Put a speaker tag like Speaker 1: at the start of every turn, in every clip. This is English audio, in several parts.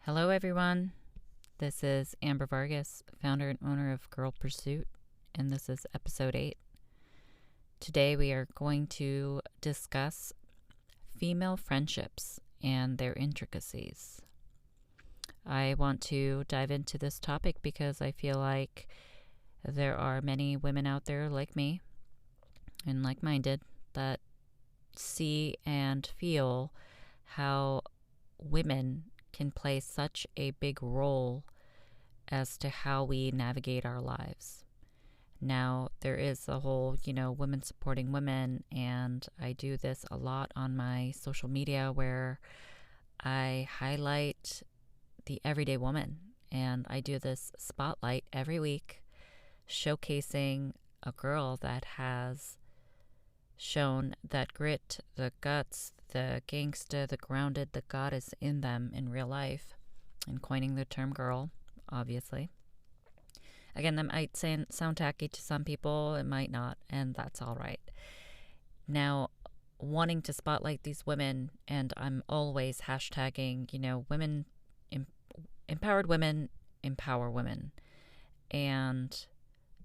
Speaker 1: Hello, everyone. This is Amber Vargas, founder and owner of Girl Pursuit, and this is episode 8. Today, we are going to discuss female friendships and their intricacies. I want to dive into this topic because I feel like there are many women out there like me and like minded that see and feel how women can play such a big role as to how we navigate our lives. Now, there is a whole, women supporting women, and I do this a lot on my social media where I highlight the everyday woman, and I do this spotlight every week showcasing a girl that has shown that grit, the guts, the gangsta, the grounded, the goddess in them in real life, and coining the term girl, obviously. Again, that might sound tacky to some people, it might not, and that's all right. Now, wanting to spotlight these women, and I'm always hashtagging, women, empowered women, empower women, and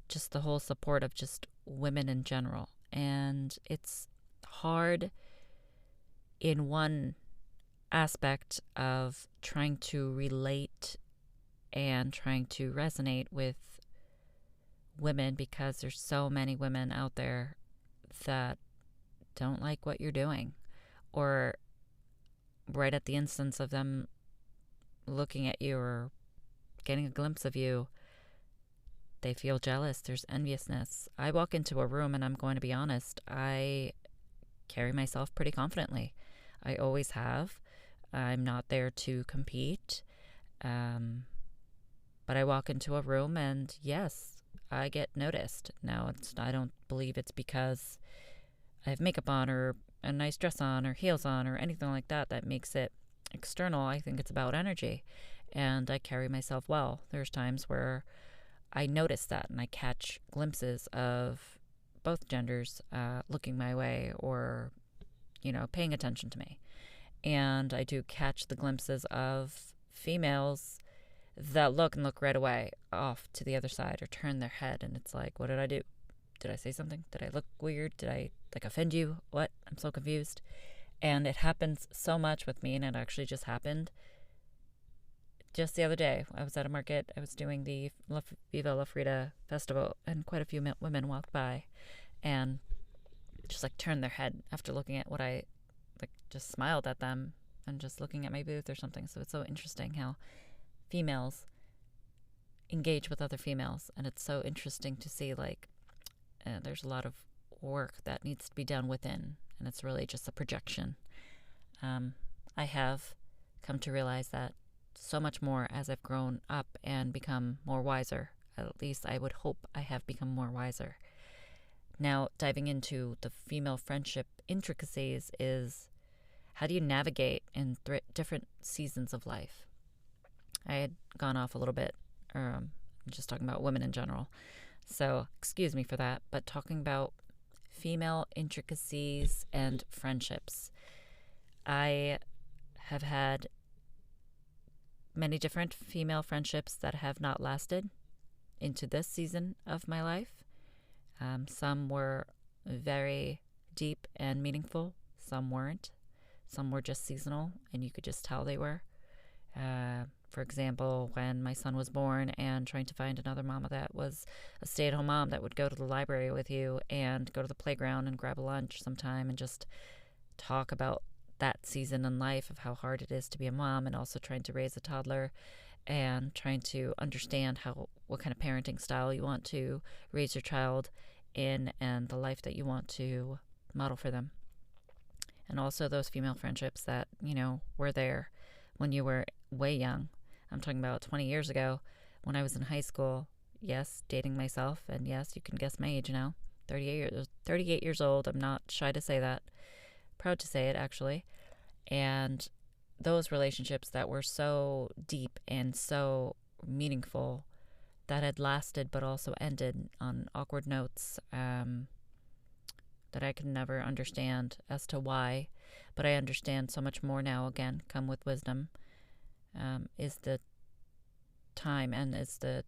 Speaker 1: just the whole support of just women in general. And it's hard in one aspect of trying to relate and trying to resonate with women because there's so many women out there that don't like what you're doing, or right at the instance of them looking at you or getting a glimpse of you, they feel jealous. There's enviousness. I walk into a room, and I'm going to be honest, I carry myself pretty confidently. I always have. I'm not there to compete. But I walk into a room, and yes, I get noticed. Now, I don't believe it's because I have makeup on or a nice dress on or heels on or anything like that that makes it external. I think it's about energy, and I carry myself well. There's times where I notice that, and I catch glimpses of both genders looking my way or, paying attention to me. And I do catch the glimpses of females that look right away off to the other side or turn their head. And it's like, what did I do? Did I say something? Did I look weird? Did I offend you? What? I'm so confused. And it happens so much with me, and it actually just happened. Just the other day, I was at a market. I was doing the Viva La Frida festival, and quite a few women walked by and just turned their head after looking at what I just smiled at them and just looking at my booth or something. So it's so interesting how females engage with other females, and it's so interesting to see there's a lot of work that needs to be done within, and it's really just a projection. I have come to realize that so much more as I've grown up and become more wiser. At least I would hope I have become more wiser. Now, diving into the female friendship intricacies is, how do you navigate in different seasons of life? I had gone off a little bit, just talking about women in general. So excuse me for that, but talking about female intricacies and friendships. I have had many different female friendships that have not lasted into this season of my life. Some were very deep and meaningful. Some weren't. Some were just seasonal, and you could just tell they were. For example, when my son was born and trying to find another mama that was a stay-at-home mom that would go to the library with you and go to the playground and grab a lunch sometime and just talk about that season in life of how hard it is to be a mom, and also trying to raise a toddler and trying to understand what kind of parenting style you want to raise your child in and the life that you want to model for them. And also those female friendships that, were there when you were way young. I'm talking about 20 years ago when I was in high school. Yes, dating myself, and yes, you can guess my age now. 38 years old. I'm not shy to say that. Proud to say it, actually. And those relationships that were so deep and so meaningful, that had lasted but also ended on awkward notes, that I could never understand as to why. But I understand so much more now, again, come with wisdom. is the time and is the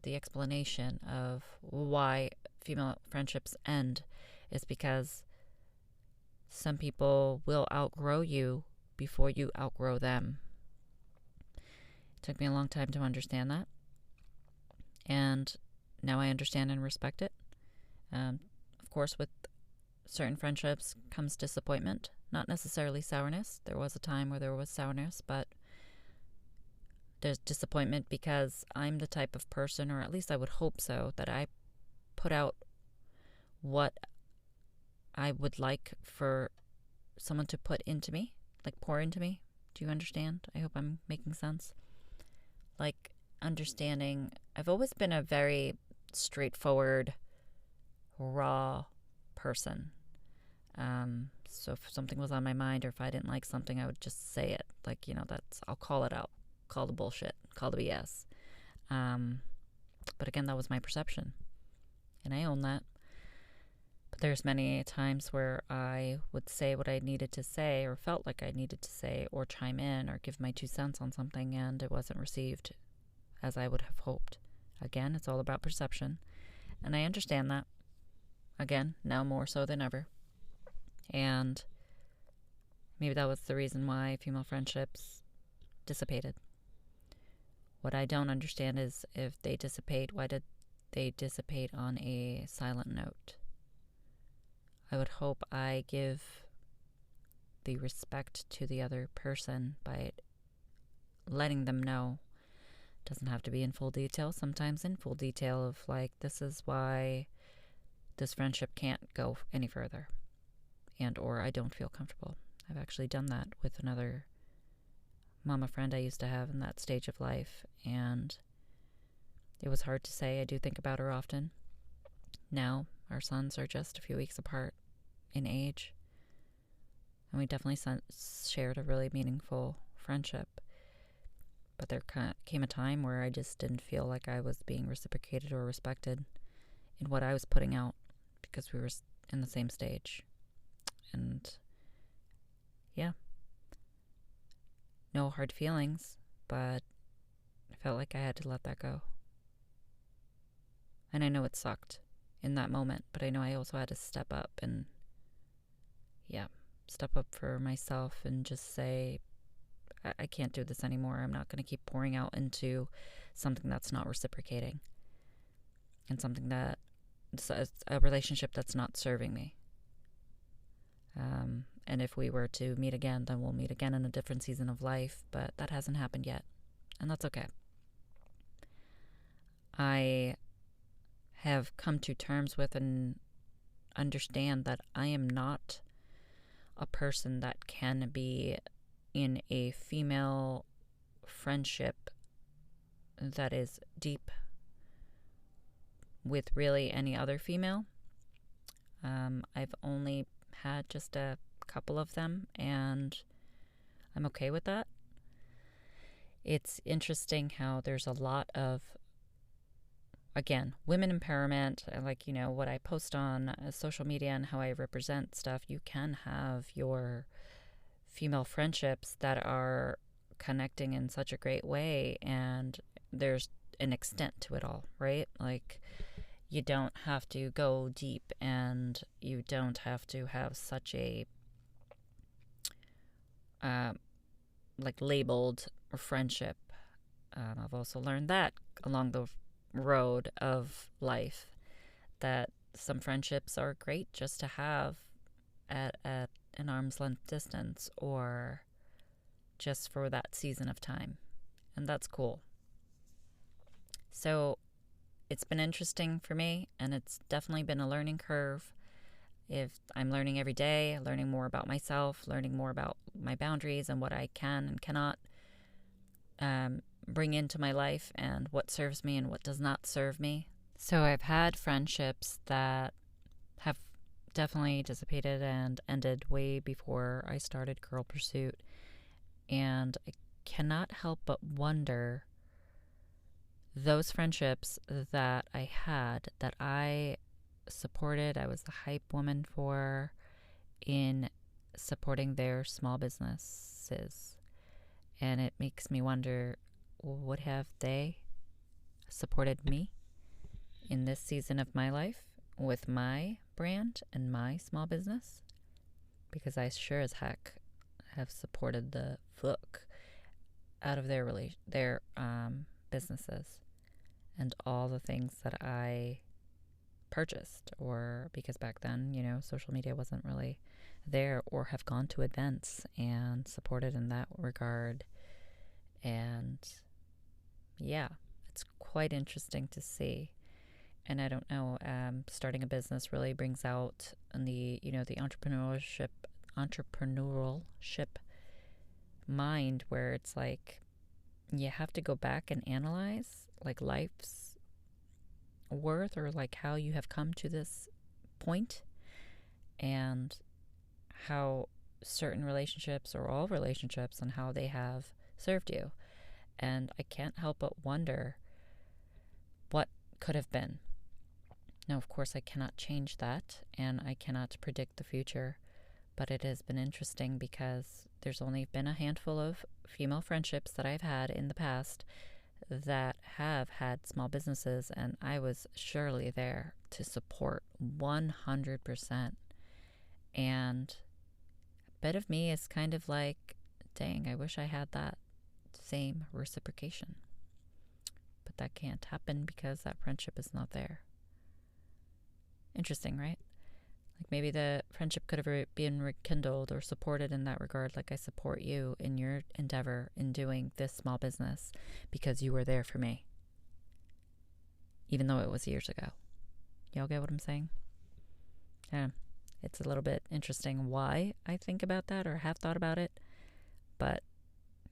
Speaker 1: the explanation of why female friendships end is because some people will outgrow you before you outgrow them. It took me a long time to understand that, and now I understand and respect it. Of course, with certain friendships comes disappointment, not necessarily sourness. There was a time where there was sourness, but there's disappointment because I'm the type of person, or at least I would hope so, that I put out what I would like for someone to put into me, like pour into me. Do you understand? I hope I'm making sense. Like understanding, I've always been a very straightforward, raw person. So if something was on my mind or if I didn't like something, I would just say it. Like, I'll call it out, call the bullshit, call the BS. But again, that was my perception, and I own that. But there's many times where I would say what I needed to say or felt like I needed to say or chime in or give my 2 cents on something, and it wasn't received as I would have hoped. Again, it's all about perception, and I understand that. Again, now more so than ever. And maybe that was the reason why female friendships dissipated. What I don't understand is if they dissipate, why did they dissipate on a silent note? I would hope I give the respect to the other person by letting them know. It doesn't have to be in full detail. Sometimes in full detail of like, this is why this friendship can't go any further, and or I don't feel comfortable. I've actually done that with another mama friend I used to have in that stage of life, and it was hard to say. I do think about her often. Now, our sons are just a few weeks apart in age, and we definitely shared a really meaningful friendship. But there came a time where I just didn't feel like I was being reciprocated or respected in what I was putting out because we were in the same stage. And yeah, no hard feelings, but I felt like I had to let that go. And I know it sucked in that moment, but I know I also had to step up and step up for myself and just say, I can't do this anymore. I'm not going to keep pouring out into something that's not reciprocating and something that a relationship that's not serving me. And if we were to meet again, then we'll meet again in a different season of life, but that hasn't happened yet, and that's okay. I have come to terms with and understand that I am not a person that can be in a female friendship that is deep with really any other female. I've only had just a couple of them, and I'm okay with that. It's interesting how there's a lot of, again, women empowerment, like, what I post on social media and how I represent stuff. You can have your female friendships that are connecting in such a great way, and there's an extent to it all, right? Like, you don't have to go deep, and you don't have to have such a labeled friendship. I've also learned that along the road of life, that some friendships are great just to have at an arm's length distance, or just for that season of time, and that's cool. So it's been interesting for me, and it's definitely been a learning curve. If I'm learning every day, learning more about myself, learning more about my boundaries and what I can and cannot bring into my life, and what serves me and what does not serve me. So I've had friendships that have definitely dissipated and ended way before I started Girl Pursuit, and I cannot help but wonder, those friendships that I had, that I supported, I was the hype woman for, in supporting their small businesses And it makes me wonder, would have they supported me in this season of my life with my brand and my small business? Because I sure as heck have supported the fuck out of their businesses and all the things that I purchased, or because back then, social media wasn't really there, or have gone to events and supported in that regard. And yeah, it's quite interesting to see. And I don't know, starting a business really brings out the entrepreneurship mind, where it's like you have to go back and analyze like life's worth, or like how you have come to this point, and how certain relationships, or all relationships, and how they have served you. And I can't help but wonder what could have been. Now, of course, I cannot change that, and I cannot predict the future, but it has been interesting because there's only been a handful of female friendships that I've had in the past that have had small businesses, and I was surely there to support 100%. And a bit of me is kind of like, dang, I wish I had that same reciprocation. But that can't happen because that friendship is not there. Interesting, right? Like maybe the friendship could have been rekindled or supported in that regard, like I support you in your endeavor in doing this small business because you were there for me, even though it was years ago. Y'all get what I'm saying? Yeah, it's a little bit interesting why I think about that or have thought about it. But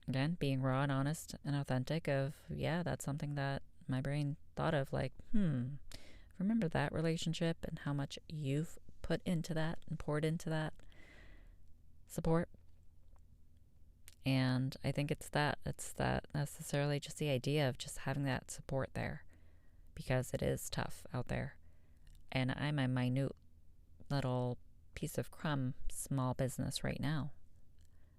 Speaker 1: again, being raw and honest and authentic of, yeah, that's something that my brain thought of, like, remember that relationship and how much you've put into that and poured into that support. And I think it's that necessarily just the idea of just having that support there, because it is tough out there. And I'm a minute little piece of crumb small business right now.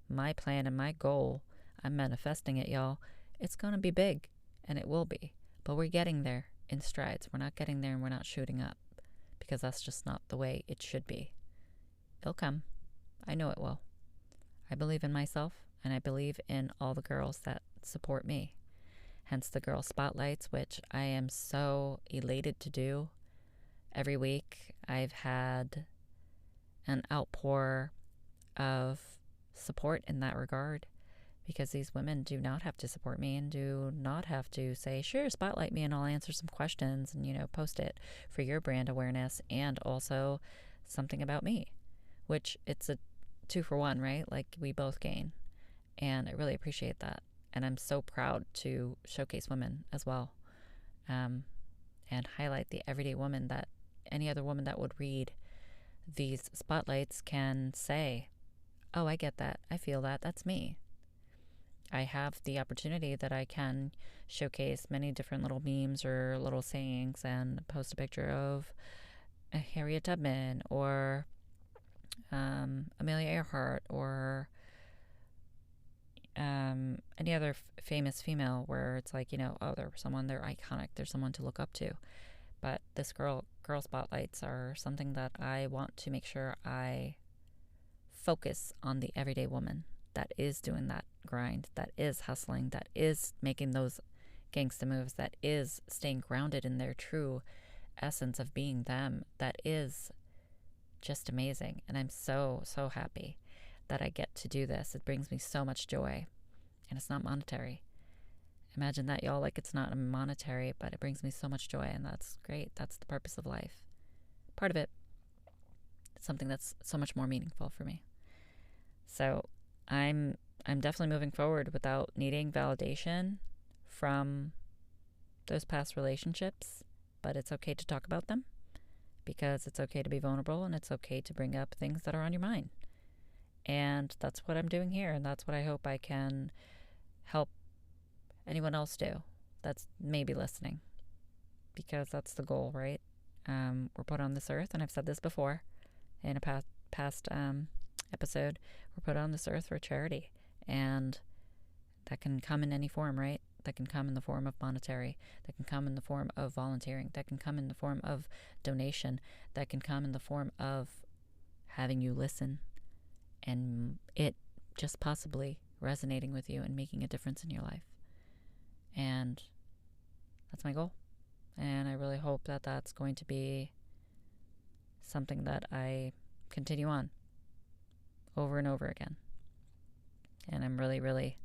Speaker 1: My plan and my goal, I'm manifesting it, y'all. It's going to be big, and it will be. But we're getting there in strides. We're not getting there and we're not shooting up, because that's just not the way it should be. It'll come. I know it will. I believe in myself, and I believe in all the girls that support me. Hence the girl spotlights, which I am so elated to do. Every week I've had an outpour of support in that regard, because these women do not have to support me and do not have to say, sure, spotlight me and I'll answer some questions and, post it for your brand awareness and also something about me, which it's a 2-for-1, right? Like we both gain. And I really appreciate that. And I'm so proud to showcase women as well, and highlight the everyday woman that any other woman that would read these spotlights can say, oh, I get that. I feel that. That's me. I have the opportunity that I can showcase many different little memes or little sayings and post a picture of Harriet Tubman or Amelia Earhart or any other famous female, where it's like, oh, they're iconic, there's someone to look up to. But this girl spotlights are something that I want to make sure I focus on the everyday woman that is doing that grind, that is hustling, that is making those gangsta moves, that is staying grounded in their true essence of being them, that is just amazing. And I'm so, so happy that I get to do this. It brings me so much joy, and it's not monetary. Imagine that, y'all. Like, it's not monetary, but it brings me so much joy, and that's great. That's the purpose of life. Part of it. It's something that's so much more meaningful for me. So I'm definitely moving forward without needing validation from those past relationships, but it's okay to talk about them, because it's okay to be vulnerable, and it's okay to bring up things that are on your mind. And that's what I'm doing here, and that's what I hope I can help anyone else do that's maybe listening, because that's the goal, right? We're put on this earth, and I've said this before in a past episode, we're put on this earth for charity, and That can come in any form, right? That can come in the form of monetary. That can come in the form of volunteering. That can come in the form of donation. That can come in the form of having you listen and it just possibly resonating with you and making a difference in your life. And that's my goal. And I really hope that that's going to be something that I continue on over and over again. And I'm really, really,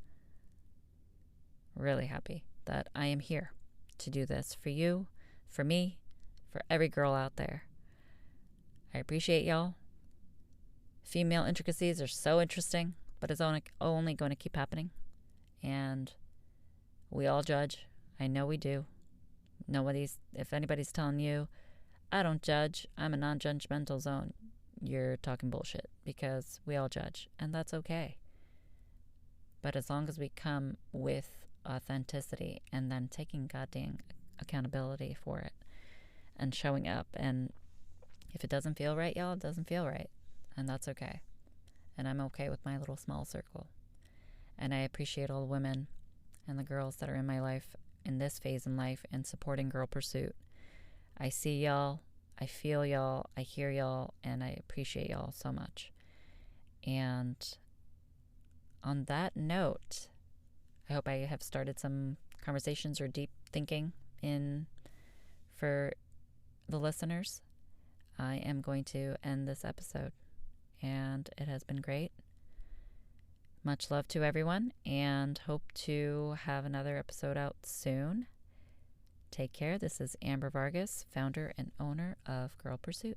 Speaker 1: really happy that I am here to do this for you, for me, for every girl out there. I appreciate y'all. Female intricacies are so interesting, but it's only going to keep happening. And we all judge. I know we do. If anybody's telling you, I don't judge, I'm a non-judgmental zone, you're talking bullshit, because we all judge, and that's okay. But as long as we come with authenticity and then taking goddamn accountability for it and showing up, and if it doesn't feel right, y'all, it doesn't feel right, and that's okay. And I'm okay with my little small circle. And I appreciate all the women and the girls that are in my life in this phase in life and supporting Girl Pursuit. I see y'all, I feel y'all, I hear y'all, and I appreciate y'all so much. And on that note, I hope I have started some conversations or deep thinking for the listeners. I am going to end this episode, and it has been great. Much love to everyone, and hope to have another episode out soon. Take care. This is Amber Vargas, founder and owner of Girl Pursuit.